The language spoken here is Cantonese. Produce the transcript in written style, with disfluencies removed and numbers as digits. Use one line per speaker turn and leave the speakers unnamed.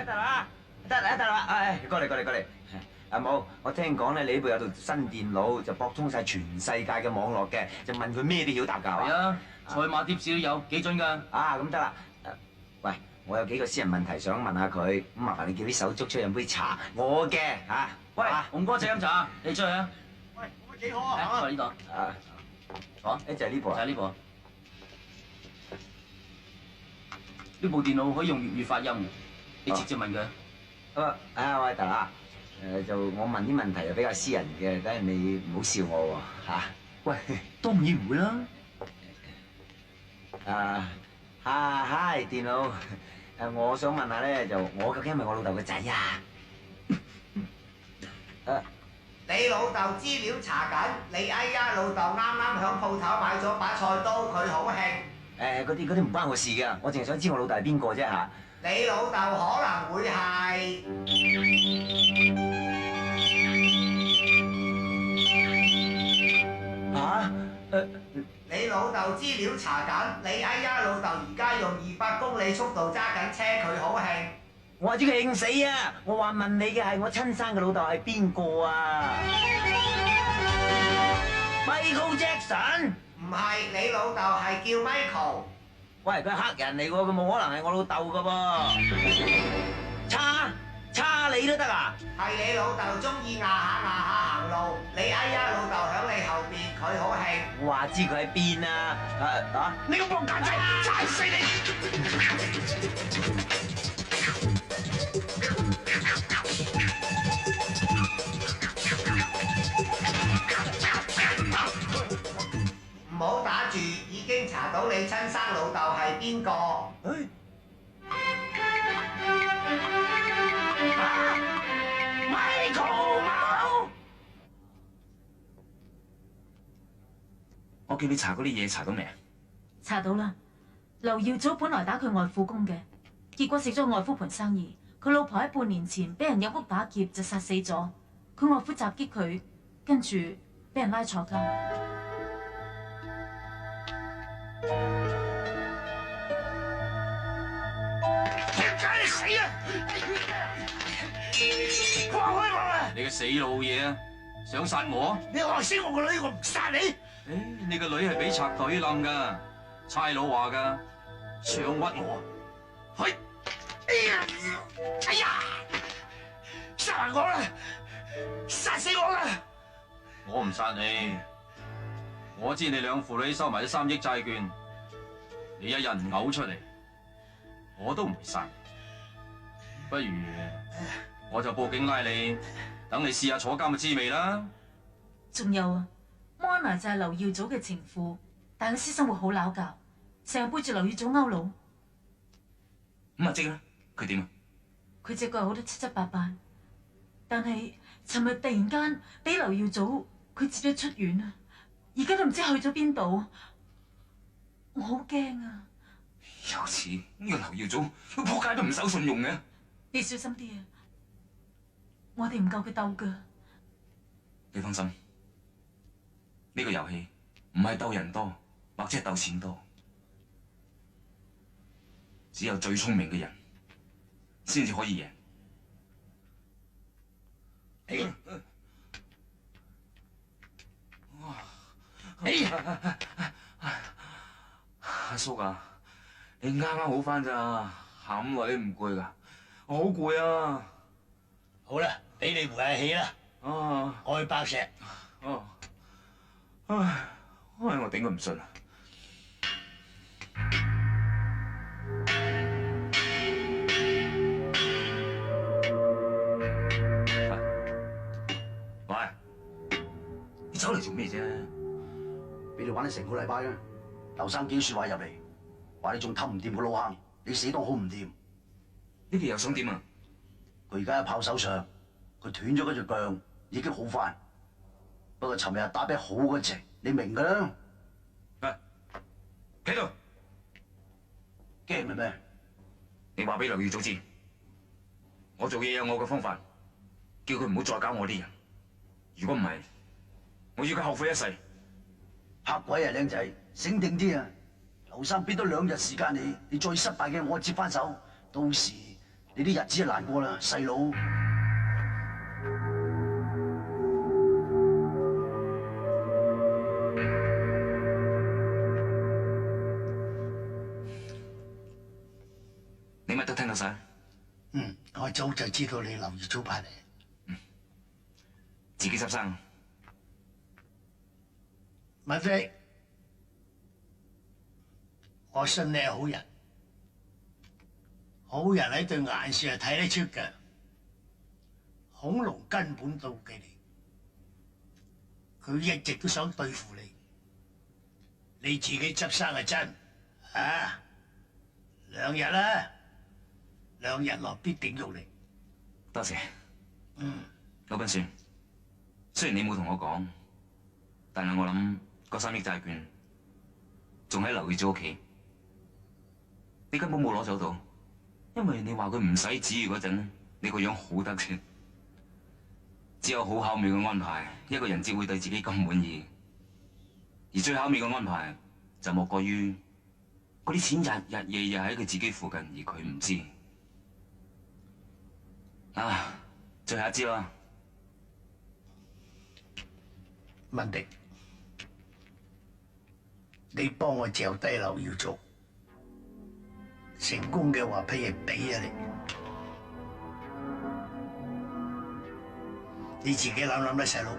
得啦，得啦，唉，過嚟。阿冇，我聽講咧，你呢部有套新電腦就駁通晒全世界嘅網絡嘅，就問佢咩都曉答㗎
係啊，賽馬貼士都有，幾準㗎？
啊，咁得啦。喂，我有幾個私人問題想問下佢，咁麻煩你叫啲手足出去飲杯茶，我嘅嚇。
喂，紅哥仔飲茶，你出去啊！
喂，咁咪幾好啊？
喺呢度。
啊，
坐。
就係呢部啊。
就係呢部。呢部電腦可以用粵語發音，你直接問佢。
喂，得啦。就我問啲問題又比較私人嘅，等陣你唔好笑我喎嚇。
喂，當然唔會啦。
嗨，電腦。我想問下咧，就我究竟係咪我老豆個仔啊？
你老豆資料查緊，你哎呀老豆啱啱響鋪頭買咗把菜刀，佢好興。
嗰啲唔關我事㗎，我淨係想知我老豆係邊個啫嚇。
你老豆可能會係你老豆資料查緊，你哎呀老豆而家用200公里速度揸緊車，佢好興。
我話知佢興死啊！我話問你嘅係我親生嘅老豆係邊個啊 ？Michael Jackson？
唔係，你老豆係叫 Michael。
喂，佢係黑人嚟喎，佢冇可能係我老豆噶噃。叉你都得啊？
係你老豆中意壓下行路，你哎呀老豆響你後邊，佢好興。
我話知佢喺邊啊！
你個仆街仔，踩死你！唔好打住，已經查到你親生老豆係邊個。
我叫你查嗰啲嘢，查到未啊？
查到啦。劉耀祖本來打佢外父公嘅，結果食咗外父盤生意。佢老婆喺半年前俾人入屋打劫就殺死咗。佢外父襲擊佢，跟住俾人拉坐監。
點解你死啊？放開我啊！
你個死老嘢啊！想殺我？
你害死我個女，我唔殺你！
你個女係俾賊隊冧噶，差佬話噶，想屈我，去！哎呀！殺埋我啦！殺死我啦！我唔殺你，我知你兩父女收埋咗3億債券，你一日唔嘔出嚟，我都唔會殺你。不如我就報警拉你，等你試下坐監嘅滋味啦。
仲有啊，Mona就係劉耀祖嘅情婦，但係佢私生活好撈教，成日背住劉耀祖勾佬。
咁阿晶咧，佢點啊？
佢隻腳好得七七八八，但係尋日突然間俾劉耀祖佢接咗出院啊，而家都唔知去咗邊度，我好驚啊！
有次呢個劉耀祖，佢仆街都唔守信用嘅。
你小心啲啊！我哋唔夠佢鬥噶。
你放心，呢個遊戲唔係鬥人多，或者係鬥錢多，只有最聰明嘅人先至可以贏。阿叔啊，你啱啱好翻咋？行咁耐你唔攰噶？我好攰啊！
好啦，俾你回下氣啦。我去爆石。
唉，我頂佢唔順啊！喂，你走嚟做咩啫？
俾你玩咗成個禮拜啦，劉生幾說話入嚟，話你仲氹唔掂個老坑，你死都好唔掂。
呢啲又想點啊？
佢而家喺炮手上，佢斷咗嗰隻腳，已經好翻。不過尋日打俾好嗰隻，你明噶啦。
企度，
驚係咩？
你話俾劉耀祖知，我做嘢有我嘅方法，叫佢唔好再搞我啲人。如果唔係，我要佢後悔一世。
黑鬼啊，靚仔，醒定啲啊！劉生俾多2日時間你再失敗嘅我接翻手，到時你啲日子就難過啦，細佬。
你乜都聽到晒？
我早就知道你留意早排嚟。
自己執生。
文飛，我信你係好人，好人喺對眼視係睇得出嘅。孔龍根本妒忌你，佢一直都想對付你。你自己執生係真啊，2日啦，2日內必定喐你。
多謝。老斌算，雖然你冇同我講，但係我諗嗰3億債券仲喺劉耀祖屋企，你根本冇攞走到，因為你話佢唔使旨意嗰陣，你個樣好得戚。只有好巧妙嘅安排，一個人只會對自己咁滿意。而最巧妙嘅安排，就莫過於嗰啲錢日日夜夜喺佢自己附近，而佢唔知。啊，最後一支啦，
文迪，你幫我嚼低劉耀祖，成功嘅話批嘢俾啊你。你自己諗諗啦，細佬。